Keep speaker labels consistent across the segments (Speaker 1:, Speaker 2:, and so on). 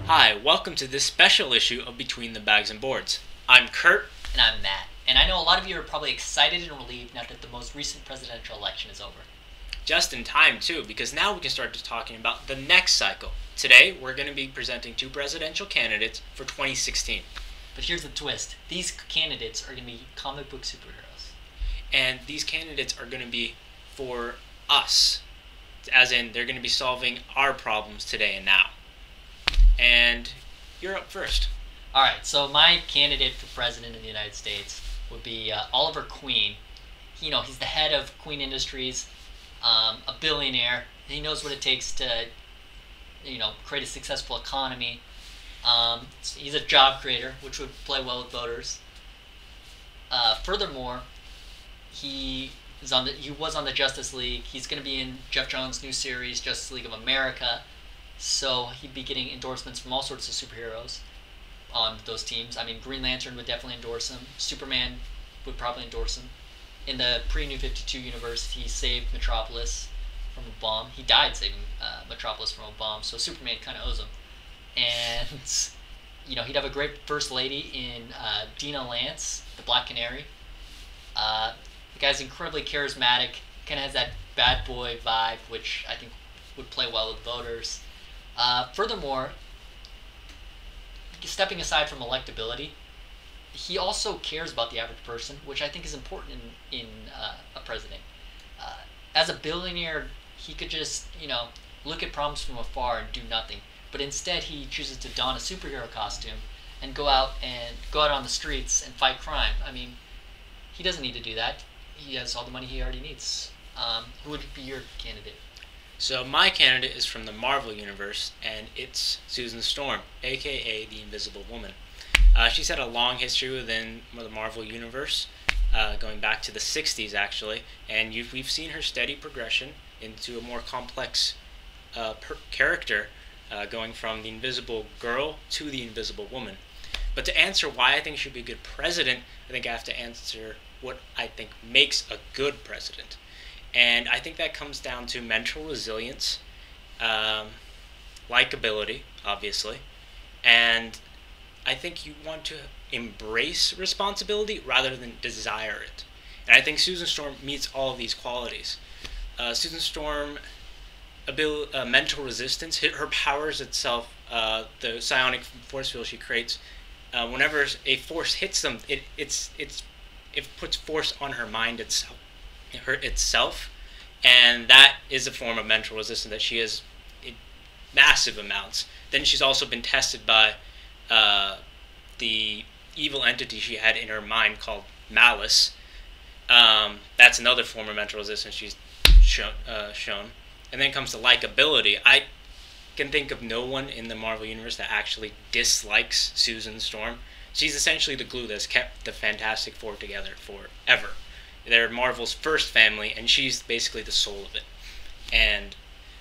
Speaker 1: Hi, welcome to this special issue of Between the Bags and Boards. I'm Kurt.
Speaker 2: And I'm Matt. And I know a lot of you are probably excited and relieved now that the most recent presidential election is over.
Speaker 1: Just in time, too, because now we can start talking about the next cycle. Today, we're going to be presenting two presidential candidates for 2016.
Speaker 2: But here's the twist. These candidates are going to be comic book superheroes.
Speaker 1: And these candidates are going to be for us. As in, they're going to be solving our problems today and now. And you're up first.
Speaker 2: Alright, so my candidate for president of the United States would be Oliver Queen. He's the head of Queen Industries, a billionaire. He knows what it takes to, create a successful economy. He's a job creator, which would play well with voters. Furthermore, he was on the Justice League. He's going to be in Jeff Johns' new series, Justice League of America. So he'd be getting endorsements from all sorts of superheroes on those teams. I mean, Green Lantern would definitely endorse him. Superman would probably endorse him. In the pre-New 52 universe, he saved Metropolis from a bomb. He died saving Metropolis from a bomb, so Superman kind of owes him. And, he'd have a great first lady in Dina Lance, the Black Canary. The guy's incredibly charismatic, kind of has that bad boy vibe, which I think would play well with voters. Furthermore, stepping aside from electability, he also cares about the average person, which I think is important in a president. As a billionaire, he could just, look at problems from afar and do nothing. But instead, he chooses to don a superhero costume and go out on the streets and fight crime. I mean, he doesn't need to do that. He has all the money he already needs. Who would be your candidate?
Speaker 1: So my candidate is from the Marvel Universe, and it's Susan Storm, a.k.a. the Invisible Woman. She's had a long history within the Marvel Universe, going back to the 60s, actually, and we've seen her steady progression into a more complex character, going from the Invisible Girl to the Invisible Woman. But to answer why I think she'd be a good president, I think I have to answer what I think makes a good president. And I think that comes down to mental resilience, likability, obviously, and I think you want to embrace responsibility rather than desire it. And I think Susan Storm meets all of these qualities. Susan Storm, mental resistance, her powers itself, the psionic force field she creates, whenever a force hits them, it puts force on her mind itself. And that is a form of mental resistance that she has in massive amounts. Then she's also been tested by the evil entity she had in her mind called Malice. That's another form of mental resistance she's shown. And then comes to likability. I can think of no one in the Marvel Universe that actually dislikes Susan Storm. She's essentially the glue that's kept the Fantastic Four together forever. They're Marvel's first family, and she's basically the soul of it. And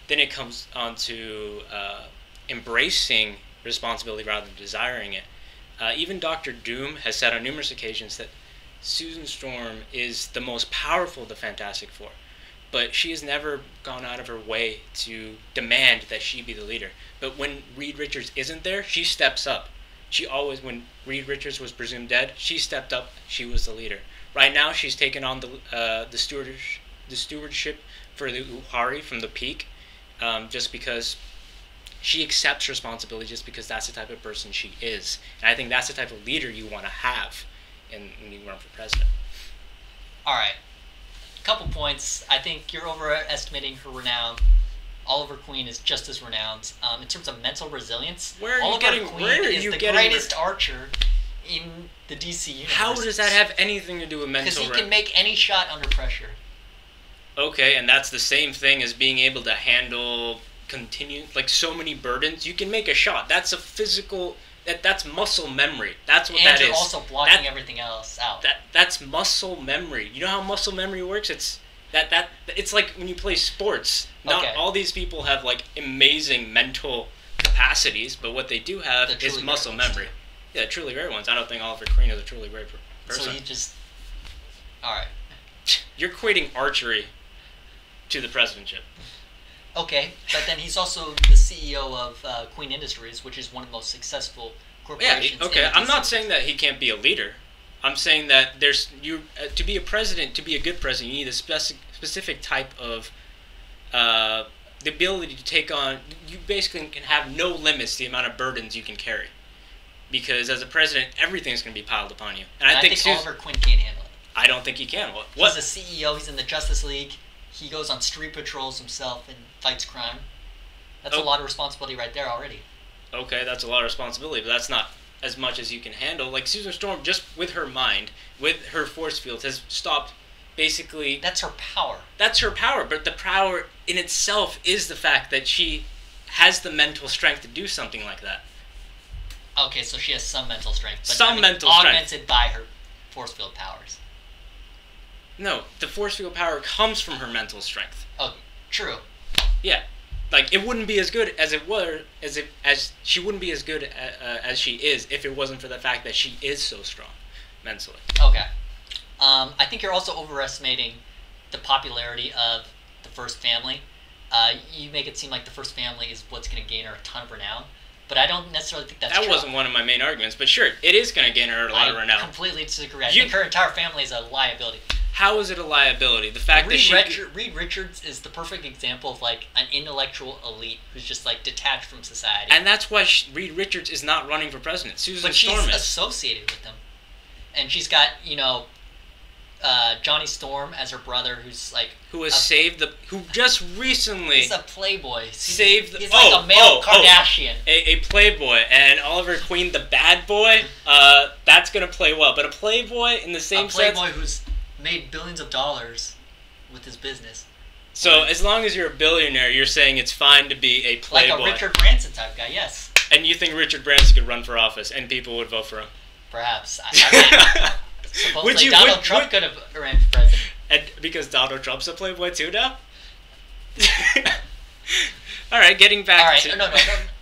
Speaker 1: then it comes on to embracing responsibility rather than desiring it. Even Dr. Doom has said on numerous occasions that Susan Storm is the most powerful of the Fantastic Four, but she has never gone out of her way to demand that she be the leader. But when Reed Richards isn't there, she steps up. When Reed Richards was presumed dead, she stepped up. She was the leader. Right now, she's taken on the stewardship for the Uhari from the Peak, just because she accepts responsibility, just because that's the type of person she is. And I think that's the type of leader you want to have when you run for president.
Speaker 2: All right, couple points. I think you're overestimating her renown. Oliver Queen is just as renowned. In terms of mental resilience, Oliver Queen is the greatest archer in the DC universe.
Speaker 1: How does that have anything to do with mental?
Speaker 2: Because he can make any shot under pressure.
Speaker 1: Okay, and that's the same thing as being able to handle so many burdens. You can make a shot. That's a physical. That's muscle memory. That's what that is.
Speaker 2: And you're also blocking everything else out.
Speaker 1: That's muscle memory. You know how muscle memory works? It's like when you play sports. Not all these people have amazing mental capacities, but what they do have is muscle memory. Yeah, truly rare ones. I don't think Oliver Queen is a truly rare person.
Speaker 2: So you just... Alright.
Speaker 1: You're equating archery to the presidentship.
Speaker 2: Okay, but then he's also the CEO of Queen Industries, which is one of the most successful corporations.
Speaker 1: Okay.
Speaker 2: In the
Speaker 1: I'm
Speaker 2: DC.
Speaker 1: not saying that he can't be a leader. I'm saying that there's to be a president, to be a good president, you need a specific type of the ability to take on. You basically can have no limits to the amount of burdens you can carry, because as a president, everything's going to be piled upon you.
Speaker 2: And I think Oliver Queen can't handle it.
Speaker 1: I don't think he can. What?
Speaker 2: He's a CEO. He's in the Justice League. He goes on street patrols himself and fights crime. That's a lot of responsibility right there already.
Speaker 1: Okay, that's a lot of responsibility, but that's not as much as you can handle. Like Susan Storm, just with her mind, with her force fields, has stopped basically...
Speaker 2: That's her power.
Speaker 1: That's her power, but the power in itself is the fact that she has the mental strength to do something like that.
Speaker 2: Okay, so she has some mental strength. But
Speaker 1: Mental
Speaker 2: augmented
Speaker 1: strength.
Speaker 2: by her force field powers.
Speaker 1: No, the force field power comes from her mental strength.
Speaker 2: Oh, true.
Speaker 1: Yeah. Like, it wouldn't be as good as it were, as she wouldn't be as good as she is if it wasn't for the fact that she is so strong mentally.
Speaker 2: Okay. I think you're also overestimating the popularity of the First Family. You make it seem like the First Family is what's going to gain her a ton of renown, but I don't necessarily think that's true.
Speaker 1: That wasn't one of my main arguments, but sure, it is going to gain her a lot of renown.
Speaker 2: I completely disagree. I think her entire family is a liability.
Speaker 1: How is it a liability? The fact that
Speaker 2: Reed Richards is the perfect example of like an intellectual elite who's just like detached from society.
Speaker 1: And that's why Reed Richards is not running for president. Susan Storm is.
Speaker 2: But she's associated with him, and she's got Johnny Storm as her brother, who's like
Speaker 1: who just recently
Speaker 2: he's a playboy. He's like a male Kardashian.
Speaker 1: A playboy, and Oliver Queen, the bad boy. That's gonna play well. But a playboy in the same sense.
Speaker 2: A playboy who's made billions of dollars with his business.
Speaker 1: So as long as you're a billionaire, you're saying it's fine to be a playboy.
Speaker 2: Like a Richard Branson type guy, yes.
Speaker 1: And you think Richard Branson could run for office and people would vote for him?
Speaker 2: Perhaps. Supposedly Donald Trump could have ran for president.
Speaker 1: And because Donald Trump's a playboy too now? All right, getting back to...
Speaker 2: No.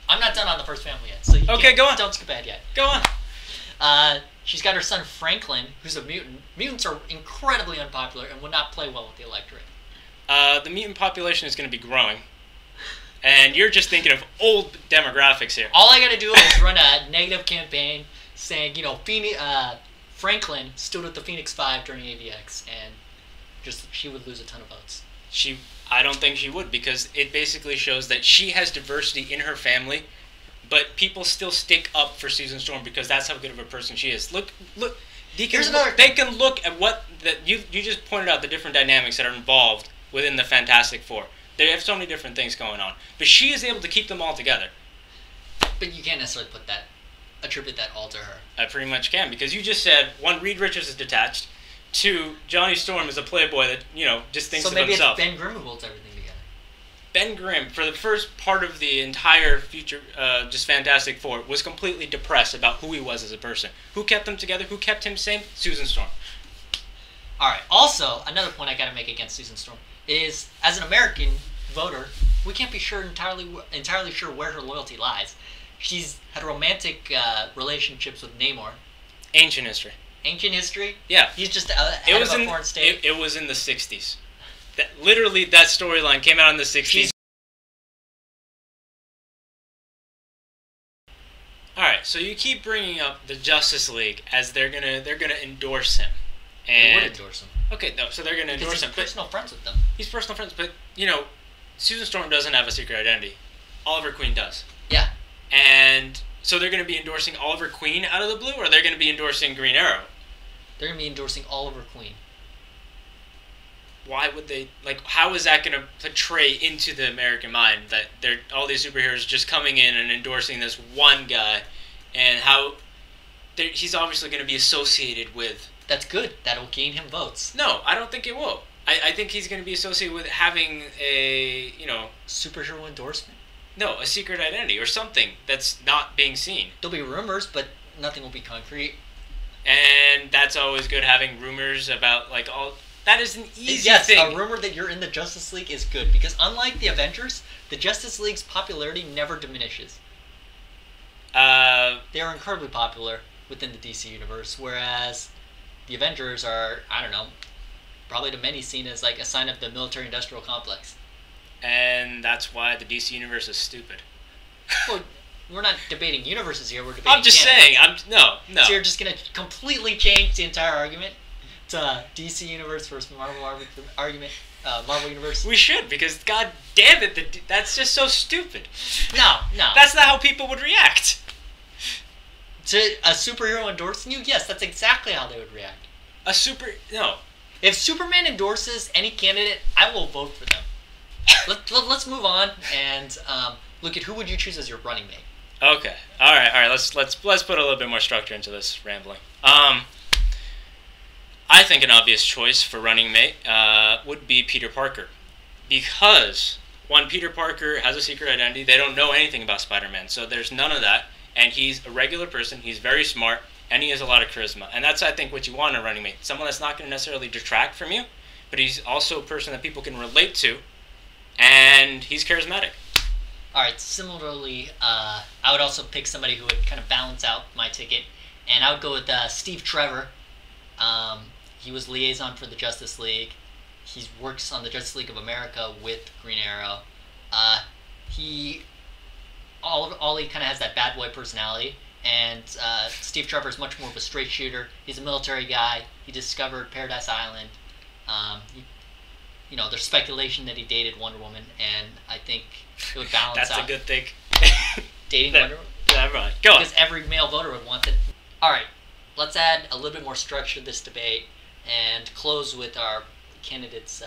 Speaker 2: I'm not done on the First Family yet. So
Speaker 1: go on.
Speaker 2: Don't skip ahead yet.
Speaker 1: Go on.
Speaker 2: She's got her son Franklin, who's a mutant. Mutants are incredibly unpopular and would not play well with the electorate.
Speaker 1: The mutant population is going to be growing. And you're just thinking of old demographics here.
Speaker 2: All I got to do is run a negative campaign saying, Franklin stood with the Phoenix Five during AVX, and she would lose a ton of votes.
Speaker 1: I don't think she would, because it basically shows that she has diversity in her family, but people still stick up for Susan Storm because that's how good of a person she is. Look. They can look at what you just pointed out, the different dynamics that are involved within the Fantastic Four. They have so many different things going on, but she is able to keep them all together.
Speaker 2: But you can't necessarily attribute that all to her.
Speaker 1: I pretty much can, because you just said, one, Reed Richards is detached. Two, Johnny Storm is a playboy that, just thinks of himself.
Speaker 2: So maybe it's Ben Grimm who holds everything together.
Speaker 1: Ben Grimm, for the first part of the entire future, just Fantastic Four, was completely depressed about who he was as a person. Who kept them together? Who kept him sane? Susan Storm.
Speaker 2: Alright, also, another point I gotta make against Susan Storm is, as an American voter, we can't be entirely sure where her loyalty lies. She's had romantic relationships with Namor.
Speaker 1: Ancient history.
Speaker 2: Ancient history?
Speaker 1: Yeah.
Speaker 2: He's just head of a foreign state.
Speaker 1: It was in the 60s. Literally, that storyline came out in the 60s. Alright, so you keep bringing up the Justice League as they're gonna endorse him.
Speaker 2: And they would endorse him.
Speaker 1: Okay, no, so they're gonna endorse him.
Speaker 2: He's personal friends with them.
Speaker 1: He's personal friends, but, Susan Storm doesn't have a secret identity. Oliver Queen does.
Speaker 2: Yeah.
Speaker 1: And so they're going to be endorsing Oliver Queen out of the blue, or they're going to be endorsing Green Arrow?
Speaker 2: They're going to be endorsing Oliver Queen.
Speaker 1: Why would they? How is that going to portray into the American mind that all these superheroes just coming in and endorsing this one guy, and how he's obviously going to be associated with...
Speaker 2: That's good. That'll gain him votes.
Speaker 1: No, I don't think it will. I think he's going to be associated with having a,
Speaker 2: superhero endorsement?
Speaker 1: No, a secret identity or something that's not being seen.
Speaker 2: There'll be rumors, but nothing will be concrete.
Speaker 1: And that's always good, having rumors about, all... That is an easy thing.
Speaker 2: Yes, a rumor that you're in the Justice League is good, because unlike the Avengers, the Justice League's popularity never diminishes. They are incredibly popular within the DC universe, whereas the Avengers are, I don't know, probably to many seen as a sign of the military-industrial complex.
Speaker 1: And that's why the DC universe is stupid.
Speaker 2: Well, we're not debating universes here. We're debating.
Speaker 1: I'm just saying. No.
Speaker 2: So you're just gonna completely change the entire argument to DC universe versus Marvel argument. Marvel universe.
Speaker 1: We should, because god damn it, that's just so stupid.
Speaker 2: No.
Speaker 1: That's not how people would react.
Speaker 2: To a superhero endorsing you, yes, that's exactly how they would react.
Speaker 1: No.
Speaker 2: If Superman endorses any candidate, I will vote for them. Let's move on and look at who would you choose as your running mate.
Speaker 1: Okay. All right. Let's put a little bit more structure into this rambling. I think an obvious choice for running mate would be Peter Parker, because one, Peter Parker has a secret identity. They don't know anything about Spider-Man, so there's none of that. And he's a regular person. He's very smart, and he has a lot of charisma. And that's, I think, what you want in a running mate. Someone that's not going to necessarily detract from you, but he's also a person that people can relate to, and he's charismatic.
Speaker 2: All right. Similarly, I would also pick somebody who would kind of balance out my ticket, and I would go with Steve Trevor. He was liaison for the Justice League. He works on the Justice League of America with Green Arrow. Ollie kind of has that bad boy personality, and Steve Trevor is much more of a straight shooter. He's a military guy. He discovered Paradise Island. There's speculation that he dated Wonder Woman, and I think it would balance out.
Speaker 1: That's a good thing.
Speaker 2: Dating Wonder Woman?
Speaker 1: Never mind. Go on.
Speaker 2: Because every male voter would want it. All right, let's add a little bit more structure to this debate and close with our candidates'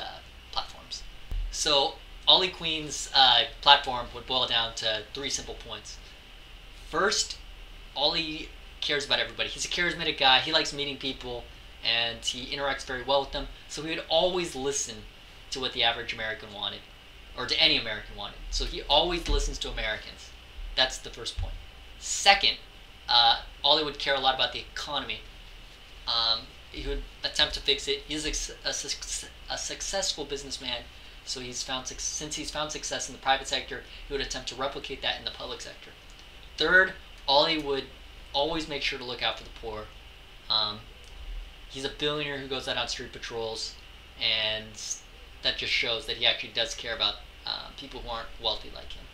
Speaker 2: platforms. So Ollie Queen's platform would boil down to 3 simple points. First, Ollie cares about everybody. He's a charismatic guy. He likes meeting people, and he interacts very well with them. So he would always listen to what the average American wanted, or to any American wanted. So he always listens to Americans. That's the first point. Second, Ollie would care a lot about the economy. He would attempt to fix it. He's a successful businessman, so since he's found success in the private sector, he would attempt to replicate that in the public sector. Third, Ollie would always make sure to look out for the poor. He's a billionaire who goes out on street patrols, and that just shows that he actually does care about people who aren't wealthy like him.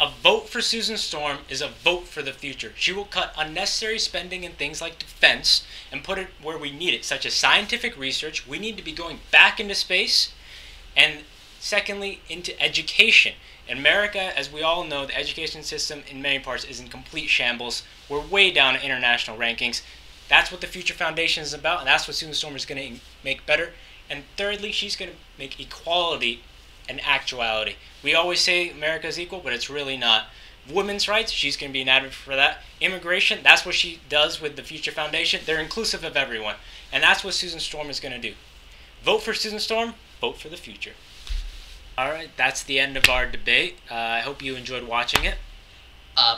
Speaker 1: A vote for Susan Storm is a vote for the future. She will cut unnecessary spending in things like defense and put it where we need it, such as scientific research. We need to be going back into space. And secondly, into education. In America, as we all know, the education system in many parts is in complete shambles. We're way down in international rankings. That's what the Future Foundation is about, and that's what Susan Storm is going to make better. And thirdly, she's going to make equality an actuality. We always say America is equal, but it's really not. Women's rights, she's going to be an advocate for that. Immigration, that's what she does with the Future Foundation. They're inclusive of everyone. And that's what Susan Storm is going to do. Vote for Susan Storm, vote for the future. Alright, that's the end of our debate. I hope you enjoyed watching it.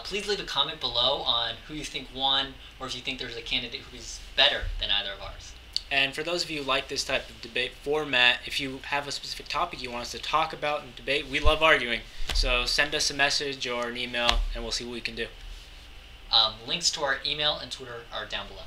Speaker 2: Please leave a comment below on who you think won, or if you think there's a candidate who's better than either of ours.
Speaker 1: And for those of you who like this type of debate format, if you have a specific topic you want us to talk about and debate, we love arguing. So send us a message or an email, and we'll see what we can do.
Speaker 2: Links to our email and Twitter are down below.